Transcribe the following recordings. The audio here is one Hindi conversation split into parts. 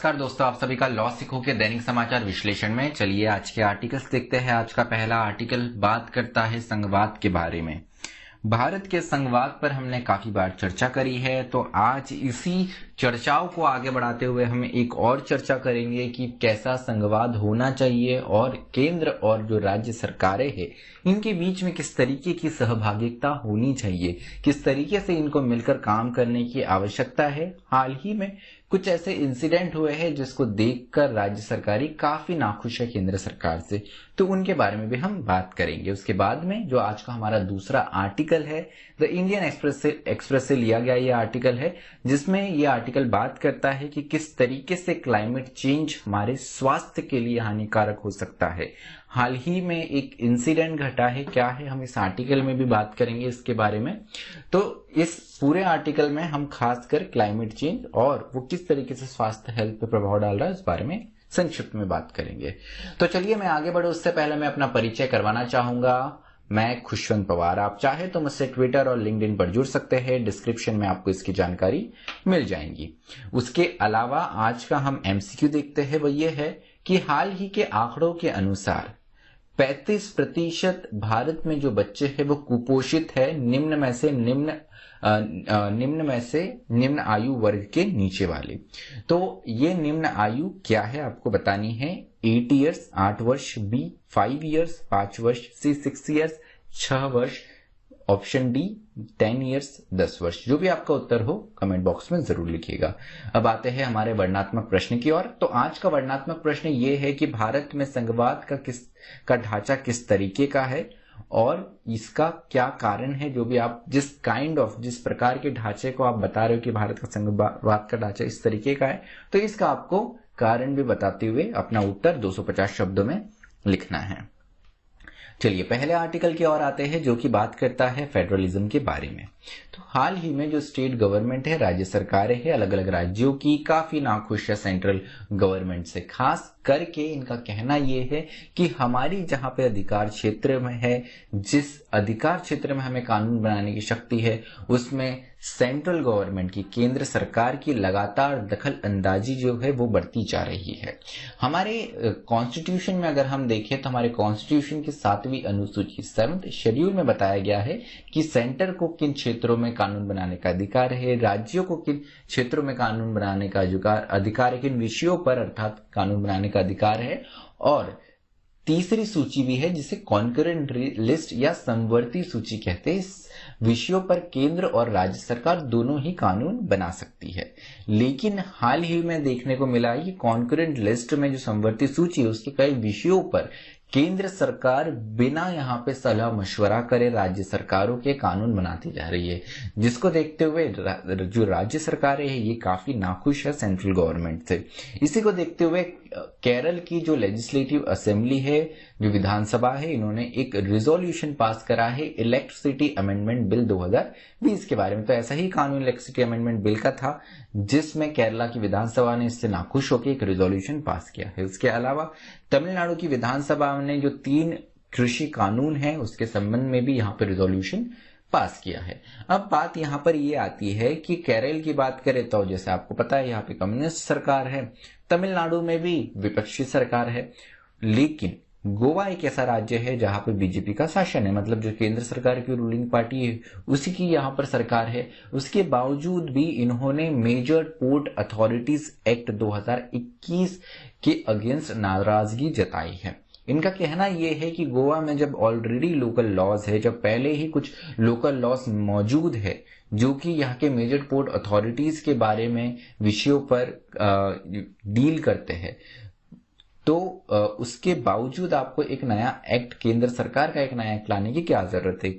नमस्कार दोस्तों, आप सभी का लॉ सिखो के दैनिक समाचार विश्लेषण में। चलिए आज के आर्टिकल्स देखते हैं। आज का पहला आर्टिकल बात करता है संघवाद के बारे में। भारत के संघवाद पर हमने काफी बार चर्चा करी है, तो आज इसी चर्चाओं को आगे बढ़ाते हुए हम एक और चर्चा करेंगे कि कैसा संघवाद होना चाहिए और केंद्र और जो राज्य सरकारें हैं इनके बीच में किस तरीके की सहभागिता होनी चाहिए, किस तरीके से इनको मिलकर काम करने की आवश्यकता है। हाल ही में कुछ ऐसे इंसिडेंट हुए हैं जिसको देखकर राज्य सरकारें काफी नाखुश है केंद्र सरकार से, तो उनके बारे में भी हम बात करेंगे। उसके बाद में जो आज का हमारा दूसरा आर्टिकल है द इंडियन एक्सप्रेस से लिया गया ये आर्टिकल है, जिसमें ये आर्टिकल बात करता है कि किस तरीके से क्लाइमेट चेंज हमारे स्वास्थ्य के लिए हानिकारक हो सकता है। हाल ही में एक इंसिडेंट घटा है, क्या है हम इस आर्टिकल में भी बात करेंगे इसके बारे में। तो इस पूरे आर्टिकल में हम खासकर क्लाइमेट चेंज और वो किस तरीके से स्वास्थ्य हेल्थ पे प्रभाव डाल रहा है उस बारे में संक्षिप्त में बात करेंगे। तो चलिए मैं आगे बढ़ूं उससे पहले मैं अपना परिचय करवाना चाहूंगा। मैं खुशवंत पवार, आप चाहे तो मुझसे ट्विटर और लिंक्डइन पर जुड़ सकते हैं, डिस्क्रिप्शन में आपको इसकी जानकारी मिल जाएगी। उसके अलावा आज का हम एमसीक्यू देखते हैं, वो ये है कि हाल ही के आंकड़ों के अनुसार 35% भारत में जो बच्चे हैं वो कुपोषित है, निम्न में से निम्न आयु वर्ग के नीचे वाले। तो ये निम्न आयु क्या है आपको बतानी है। 8 इयर्स 8 वर्ष, बी 5 इयर्स 5 वर्ष, सी 6 इयर्स 6 वर्ष, ऑप्शन डी 10 इयर्स 10 वर्ष। जो भी आपका उत्तर हो कमेंट बॉक्स में जरूर लिखिएगा। अब आते हैं हमारे वर्णनात्मक प्रश्न की ओर। तो आज का वर्णनात्मक प्रश्न ये है कि भारत में संघवाद का ढांचा किस तरीके का है और इसका क्या कारण है। जो भी आप जिस प्रकार के ढांचे को आप बता रहे हो कि भारत का संघवाद का ढांचा इस तरीके का है, तो इसका आपको कारण भी बताते हुए अपना उत्तर 250 शब्दों में लिखना है। चलिए पहले आर्टिकल की ओर आते हैं जो कि बात करता है फेडरलिज्म के बारे में। तो हाल ही में जो स्टेट गवर्नमेंट है, राज्य सरकारें हैं, अलग अलग राज्यों की काफी नाखुश है सेंट्रल गवर्नमेंट से। खास करके इनका कहना यह है कि हमारी जहां पे अधिकार क्षेत्र में है, जिस अधिकार क्षेत्र में हमें कानून बनाने की शक्ति है, उसमें सेंट्रल गवर्नमेंट की, केंद्र सरकार की लगातार दखल अंदाजी जो है वो बढ़ती जा रही है। हमारे कॉन्स्टिट्यूशन में अगर हम देखें तो हमारे कॉन्स्टिट्यूशन की 7वीं अनुसूची 7th शेड्यूल में बताया गया है कि सेंटर को किन क्षेत्रों में कानून बनाने का अधिकार है, राज्यों को किन क्षेत्रों में कानून बनाने का अधिकार है, किन विषयों पर अर्थात कानून बनाने का अधिकार है। और तीसरी सूची भी है जिसे कॉन्करेंट लिस्ट या समवर्ती सूची कहते हैं। इस विषयों पर केंद्र और राज्य सरकार दोनों ही कानून बना सकती है। लेकिन हाल ही में देखने को मिला है कि कॉन्करेंट लिस्ट में जो समवर्ती सूची है उसके कई विषयों पर केंद्र सरकार बिना यहाँ पे सलाह मशवरा करे राज्य सरकारों के कानून बनाती जा रही है, जिसको देखते हुए जो राज्य सरकारें हैं ये काफी नाखुश है सेंट्रल गवर्नमेंट से। इसी को देखते हुए केरल की जो लेजिस्लेटिव असेंबली है, जो विधानसभा है, इन्होंने एक रिजोल्यूशन पास करा है इलेक्ट्रिसिटी अमेंडमेंट बिल 2020 के बारे में। तो ऐसा ही कानून इलेक्ट्रिसिटी अमेंडमेंट बिल का था जिसमें केरला की विधानसभा ने इससे नाखुश होकर एक रिजोल्यूशन पास किया है। उसके अलावा तमिलनाडु की विधानसभा ने जो 3 कृषि कानून है उसके संबंध में भी यहाँ पर रिजोल्यूशन पास किया है। अब बात यहाँ पर ये आती है कि केरल की बात करें तो जैसे आपको पता है यहाँ पे कम्युनिस्ट सरकार है, तमिलनाडु में भी विपक्षी सरकार है, लेकिन गोवा एक ऐसा राज्य है जहां पे बीजेपी का शासन है, मतलब जो केंद्र सरकार की रूलिंग पार्टी है उसी की यहाँ पर सरकार है। उसके बावजूद भी इन्होंने मेजर पोर्ट अथॉरिटीज एक्ट 2021 के अगेंस्ट नाराजगी जताई है। इनका कहना यह है कि गोवा में जब ऑलरेडी लोकल लॉज है, जब पहले ही कुछ लोकल लॉज मौजूद है जो कि यहाँ के मेजर पोर्ट अथॉरिटीज के बारे में विषयों पर डील करते हैं, तो उसके बावजूद आपको एक नया एक्ट, केंद्र सरकार का एक नया एक्ट लाने की क्या जरूरत है।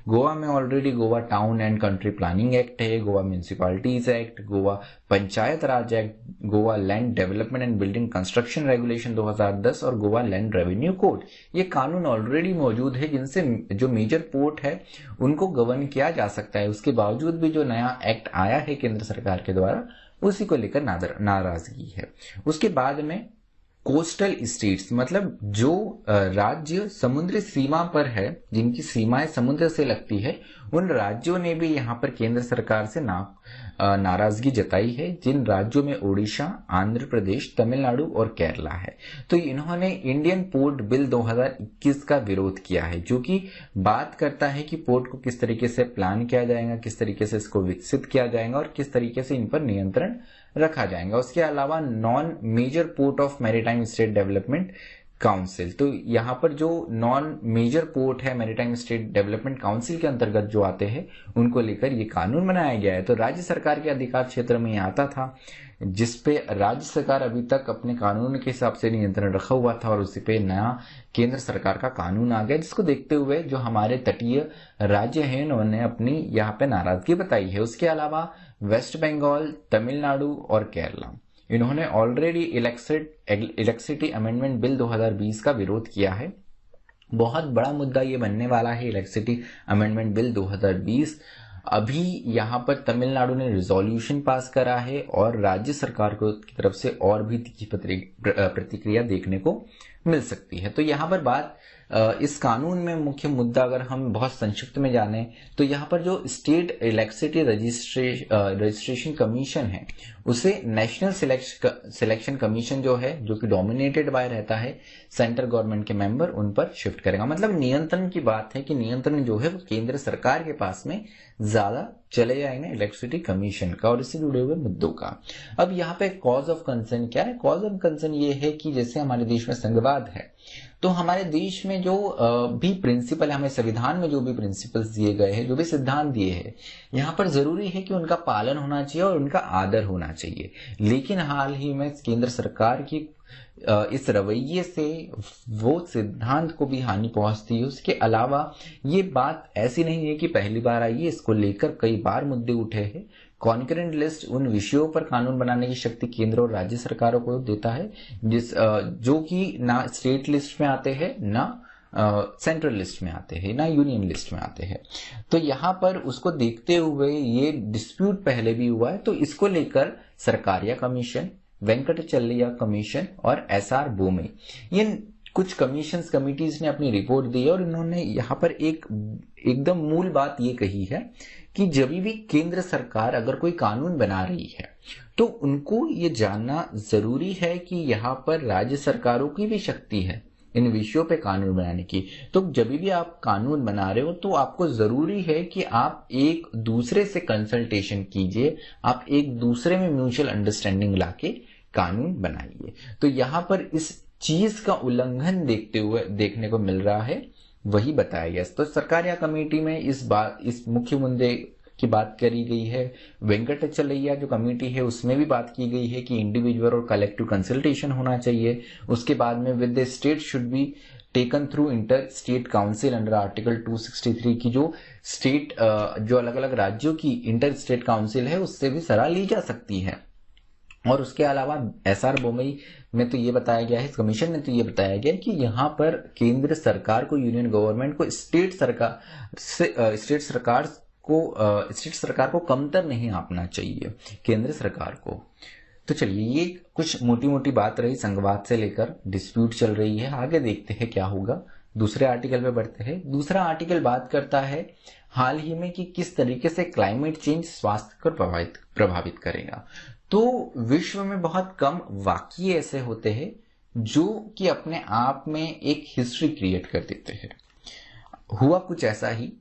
गोवा में already Goa town and country planning act है, Goa municipalities act, Goa panchayat raj act, Goa land development and building construction regulation 2010 और गोवा लैंड रेवेन्यू कोड। ये कानून ऑलरेडी मौजूद है जिनसे जो मेजर पोर्ट है उनको गवर्न किया जा सकता है। उसके बावजूद भी जो नया एक्ट आया है केंद्र सरकार के द्वारा उसी को लेकर नाराजगी है। उसके बाद में कोस्टल स्टेट्स, मतलब जो राज्य समुद्री सीमा पर है, जिनकी सीमाएं समुद्र से लगती है, उन राज्यों ने भी यहाँ पर केंद्र सरकार से नाराजगी जताई है, जिन राज्यों में ओडिशा, आंध्र प्रदेश, तमिलनाडु और केरला है। तो इन्होंने इंडियन पोर्ट बिल 2021 का विरोध किया है, जो कि बात करता है कि पोर्ट को किस तरीके से प्लान किया जाएगा, किस तरीके से इसको विकसित किया जाएगा और किस तरीके से इन पर नियंत्रण रखा जाएगा। उसके अलावा non major port of maritime state development council, तो यहाँ पर जो नॉन मेजर पोर्ट है मैरीटाइम स्टेट डेवलपमेंट काउंसिल के अंतर्गत जो आते हैं, उनको लेकर ये कानून बनाया गया है। तो राज्य सरकार के अधिकार क्षेत्र में आता था, जिसपे राज्य सरकार अभी तक अपने कानून के हिसाब से नियंत्रण रखा हुआ था, और उसी पे नया केंद्र सरकार का कानून आ गया, जिसको देखते हुए जो हमारे तटीय राज्य हैं उन्होंने अपनी यहाँ पे नाराजगी बताई है। उसके अलावा वेस्ट बंगाल, तमिलनाडु और केरला, इन्होंने ऑलरेडी इलेक्ट्रिसिटी अमेंडमेंट बिल 2020 का विरोध किया है। बहुत बड़ा मुद्दा ये बनने वाला है इलेक्ट्रिसिटी अमेंडमेंट बिल 2020। अभी यहाँ पर तमिलनाडु ने रिजोल्यूशन पास करा है और राज्य सरकार की तरफ से और भी तीखी प्रतिक्रिया देखने को मिल सकती है। तो यहाँ पर बात इस कानून में मुख्य मुद्दा अगर हम बहुत संक्षिप्त में जाने तो यहाँ पर जो स्टेट इलेक्ट्रिसिटी रजिस्ट्रेशन कमीशन है, उसे नेशनल सिलेक्शन कमीशन जो है, जो कि डोमिनेटेड बाय रहता है सेंट्रल गवर्नमेंट के मेंबर, उन पर शिफ्ट करेगा। मतलब नियंत्रण की बात है कि नियंत्रण जो है वो केंद्र सरकार के पास में ज्यादा चले जाएंगे इलेक्ट्रिसिटी कमीशन का और इससे जुड़े हुए मुद्दों का। अब यहाँ पे कॉज ऑफ कंसर्न क्या है? कॉज ऑफ कंसर्न ये है कि जैसे हमारे देश में संघवाद है, तो हमारे देश में जो भी प्रिंसिपल है, हमें संविधान में जो भी प्रिंसिपल्स दिए गए हैं, जो भी सिद्धांत दिए हैं, यहाँ पर जरूरी है कि उनका पालन होना चाहिए और उनका आदर होना चाहिए। लेकिन हाल ही में केंद्र सरकार की इस रवैये से वो सिद्धांत को भी हानि पहुंचती है। उसके अलावा ये बात ऐसी नहीं है कि पहली बार आई है, इसको लेकर कई बार मुद्दे उठे हैं। कॉन्करेंट लिस्ट उन विषयों पर कानून बनाने की शक्ति केंद्र और राज्य सरकारों को देता है, जो कि ना स्टेट लिस्ट में आते हैं, ना सेंट्रल लिस्ट में आते हैं, ना यूनियन लिस्ट में आते हैं। तो यहाँ पर उसको देखते हुए ये डिस्प्यूट पहले भी हुआ है, तो इसको लेकर सरकारिया कमीशन, वेंकटचलैया कमीशन और एसआर बोमे, ये कुछ कमीशंस कमिटीज ने अपनी रिपोर्ट दी है और इन्होंने यहाँ पर एकदम मूल बात ये कही है कि जब भी केंद्र सरकार अगर कोई कानून बना रही है तो उनको ये जानना जरूरी है कि यहाँ पर राज्य सरकारों की भी शक्ति है इन विषयों पे कानून बनाने की। तो जब भी आप कानून बना रहे हो तो आपको जरूरी है कि आप एक दूसरे से कंसल्टेशन कीजिए, आप एक दूसरे में म्यूचुअल अंडरस्टैंडिंग लाके कानून बनाइए। तो यहाँ पर इस चीज का उल्लंघन देखने को मिल रहा है, वही बताया गया। तो सरकारिया कमेटी में इस मुख्य मुद्दे की बात करी गई है। वेंकटचलैया जो कमेटी है उसमें भी बात की गई है कि इंडिविजुअल और कलेक्टिव कंसल्टेशन होना चाहिए। उसके बाद में with the state should be taken through enter state council under article 263 की जो स्टेट जो अलग अलग राज्यों की इंटर स्टेट काउंसिल है उससे भी सलाह ली जा सकती है। और उसके अलावा एसआर बोमई में तो ये बताया गया है, इस कमीशन में तो ये बताया गया कि यहाँ पर केंद्र सरकार को, यूनियन गवर्नमेंट को स्टेट सरकार को कमतर नहीं आंकना चाहिए केंद्र सरकार को। तो चलिए ये कुछ मोटी मोटी बात रही, संघवाद से लेकर डिस्प्यूट चल रही है। आगे देखते हैं क्या होगा। दूसरे आर्टिकल पे बढ़ते हैं। दूसरा आर्टिकल बात करता है हाल ही में कि किस तरीके से क्लाइमेट चेंज स्वास्थ्य को प्रभावित करेगा। तो विश्व में बहुत कम वाकये ऐसे होते हैं जो कि अपने आप में एक हिस्ट्री क्रिएट कर देते हैं। हुआ कुछ ऐसा ही,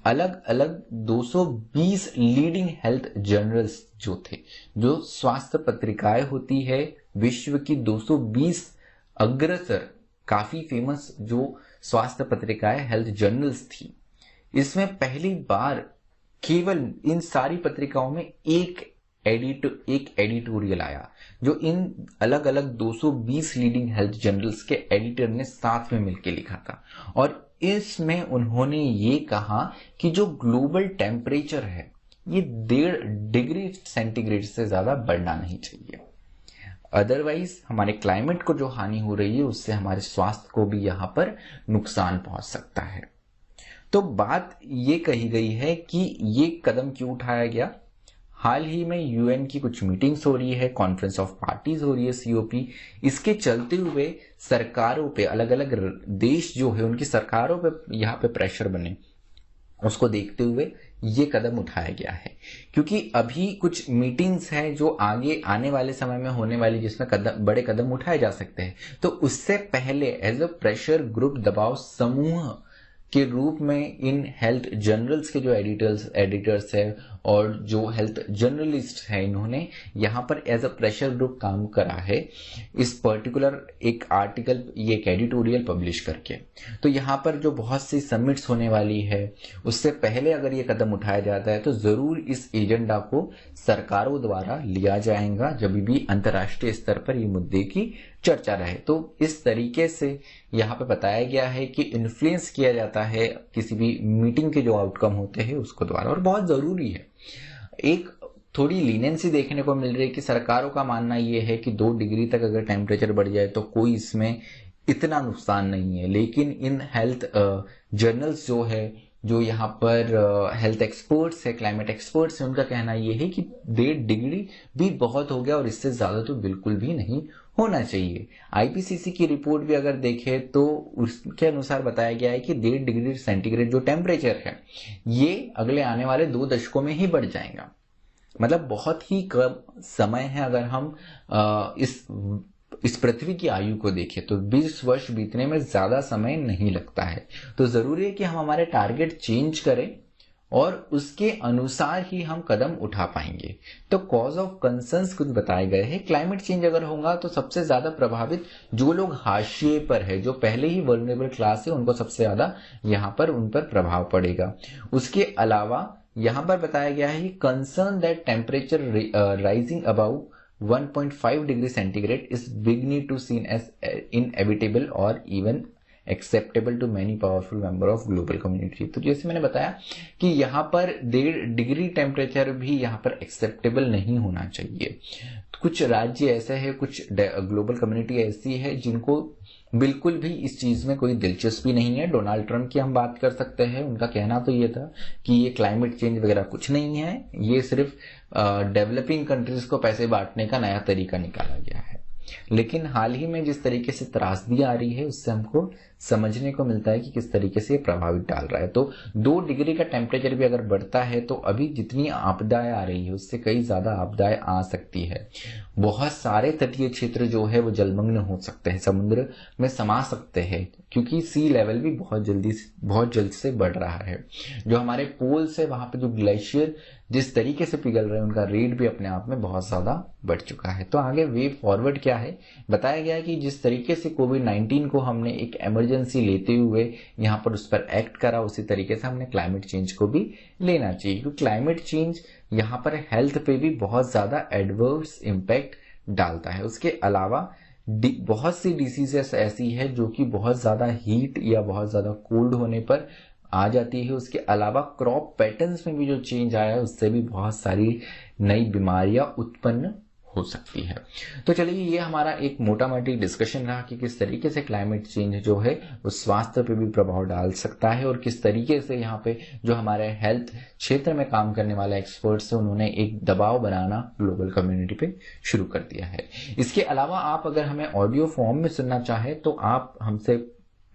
अलग अलग 220 लीडिंग हेल्थ जर्नल्स जो थे, जो स्वास्थ्य पत्रिकाएं होती है विश्व की 220 अग्रसर काफी फेमस जो स्वास्थ्य पत्रिकाएं हेल्थ जर्नल्स थी, इसमें पहली बार केवल इन सारी पत्रिकाओं में एक एडिटोरियल आया जो इन अलग अलग 220 लीडिंग हेल्थ जर्नल्स के एडिटर ने साथ में मिलकर लिखा था। और इसमें उन्होंने ये कहा कि जो ग्लोबल टेम्परेचर है ये 1.5 डिग्री सेंटीग्रेड से ज्यादा बढ़ना नहीं चाहिए, अदरवाइज हमारे क्लाइमेट को जो हानि हो रही है उससे हमारे स्वास्थ्य को भी यहाँ पर नुकसान पहुंच सकता है। तो बात ये कही गई है कि ये कदम क्यों उठाया गया। हाल ही में यूएन की कुछ मीटिंग्स हो रही है, कॉन्फ्रेंस ऑफ पार्टीज हो रही है सीओपी, इसके चलते हुए सरकारों पे, अलग अलग देश जो है उनकी सरकारों पे यहाँ पे प्रेशर बने उसको देखते हुए ये कदम उठाया गया है, क्योंकि अभी कुछ मीटिंग्स हैं जो आगे आने वाले समय में होने वाली, जिसमें बड़े कदम उठाए जा सकते हैं। तो उससे पहले एज अ प्रेशर ग्रुप, दबाव समूह के रूप में इन हेल्थ जर्नल्स के जो एडिटर्स है और जो हेल्थ जर्नलिस्ट है, इन्होंने यहाँ पर एज अ प्रेशर ग्रुप काम करा है इस पर्टिकुलर एक आर्टिकल, ये एक एडिटोरियल पब्लिश करके। तो यहाँ पर जो बहुत सी समिट्स होने वाली है, उससे पहले अगर ये कदम उठाया जाता है तो जरूर इस एजेंडा को सरकारों द्वारा लिया जाएगा, जब भी अंतर्राष्ट्रीय स्तर पर ये मुद्दे की चर्चा रहे। तो इस तरीके से यहाँ पे बताया गया है कि इन्फ्लुएंस किया जाता है किसी भी मीटिंग के जो आउटकम होते हैं उसको द्वारा, और बहुत जरूरी है। एक थोड़ी लीनेंसी देखने को मिल रही है कि सरकारों का मानना यह है कि 2 डिग्री तक अगर टेम्परेचर बढ़ जाए तो कोई इसमें इतना नुकसान नहीं है, लेकिन इन हेल्थ जर्नल्स जो है, जो यहाँ पर हेल्थ एक्सपर्ट्स है, क्लाइमेट एक्सपर्ट्स है, उनका कहना यह है कि 1.5 डिग्री भी बहुत हो गया और इससे ज्यादा तो बिल्कुल भी नहीं होना चाहिए। आईपीसीसी की रिपोर्ट भी अगर देखें तो उसके अनुसार बताया गया है कि 1.5 डिग्री सेंटीग्रेड जो टेम्परेचर है, ये अगले आने वाले 2 दशकों में ही बढ़ जाएगा। मतलब बहुत ही कम समय है। अगर हम इस पृथ्वी की आयु को देखें तो 20 वर्ष बीतने में ज्यादा समय नहीं लगता है। तो जरूरी है कि हम हमारे टारगेट चेंज करें और उसके अनुसार ही हम कदम उठा पाएंगे। तो कॉज ऑफ कंसर्न्स कुछ बताए गए हैं। क्लाइमेट चेंज अगर होगा तो सबसे ज्यादा प्रभावित जो लोग हाशिए पर है, जो पहले ही वल्नरेबल क्लास है, उनको सबसे ज्यादा यहाँ पर उन पर प्रभाव पड़ेगा। उसके अलावा यहाँ पर बताया गया है कि concern that temperature rising above 1.5 degree centigrade is beginning to seen as inevitable और even acceptable to many powerful member of global community. तो जैसे मैंने बताया कि यहाँ पर 1.5 डिग्री टेम्परेचर भी यहाँ पर एक्सेप्टेबल नहीं होना चाहिए। कुछ राज्य ऐसे हैं, कुछ ग्लोबल कम्युनिटी ऐसी है जिनको बिल्कुल भी इस चीज में कोई दिलचस्पी नहीं है। डोनाल्ड ट्रंप की हम बात कर सकते हैं। उनका कहना तो ये था कि ये क्लाइमेट चेंज वगैरह कुछ नहीं है, ये सिर्फ डेवलपिंग कंट्रीज को पैसे बांटने का नया तरीका निकाला गया है। लेकिन हाल ही में जिस तरीके से त्रासदी आ रही है, उससे हमको समझने को मिलता है कि किस तरीके से प्रभावित डाल रहा है। तो 2 डिग्री का टेम्परेचर भी अगर बढ़ता है तो अभी जितनी आपदाएं आ रही है उससे कई ज्यादा आपदाएं आ सकती है। बहुत सारे तटीय क्षेत्र जो है वो जलमग्न हो सकते हैं, समुद्र में समा सकते हैं, क्योंकि सी लेवल भी बहुत जल्द से बढ़ रहा है। जो हमारे पोल्स है, वहां पे जो ग्लेशियर जिस तरीके से पिघल रहे हैं, उनका रेट भी अपने आप में बहुत ज्यादा बढ़ चुका है। तो आगे वे फॉरवर्ड क्या है, बताया गया है कि जिस तरीके से कोविड-19 को हमने एक इमरजेंसी लेते हुए यहाँ पर उस पर एक्ट करा, उसी तरीके से हमने क्लाइमेट चेंज को भी लेना चाहिए, क्योंकि क्लाइमेट चेंज यहाँ पर हेल्थ पे भी बहुत ज्यादा एडवर्स इम्पैक्ट डालता है। उसके अलावा बहुत सी डिसीजेस ऐसी है जो कि बहुत ज्यादा हीट या बहुत ज्यादा कोल्ड होने पर आ जाती है। उसके अलावा क्रॉप पैटर्न्स में भी जो चेंज आया है, उससे भी बहुत सारी नई बीमारियां उत्पन्न हो सकती है। तो चलिए, ये हमारा एक मोटा मोटी डिस्कशन रहा कि किस तरीके से क्लाइमेट चेंज जो है वो स्वास्थ्य पे भी प्रभाव डाल सकता है और किस तरीके से यहाँ पे जो हमारे हेल्थ क्षेत्र में काम करने वाले एक्सपर्ट्स हैं, उन्होंने एक दबाव बनाना ग्लोबल कम्युनिटी पे शुरू कर दिया है। इसके अलावा आप अगर हमें ऑडियो फॉर्म में सुनना चाहे तो आप हमसे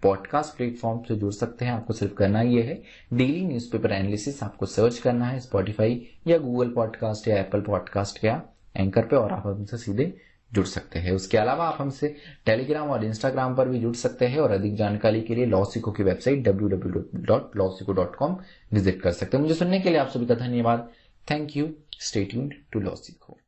पॉडकास्ट प्लेटफॉर्म से जुड़ सकते हैं। आपको सिर्फ करना ये है, डेली न्यूज़पेपर एनालिसिस आपको सर्च करना है स्पॉटिफाई या गूगल पॉडकास्ट या एप्पल पॉडकास्ट या एंकर पे, और आप हमसे सीधे जुड़ सकते हैं। उसके अलावा आप हमसे टेलीग्राम और इंस्टाग्राम पर भी जुड़ सकते हैं और अधिक जानकारी के लिए लॉसिको की वेबसाइट www.lawsico.com विजिट कर सकते हैं। मुझे सुनने के लिए आप सभी का धन्यवाद। Thank you. Stay tuned to लॉसिको।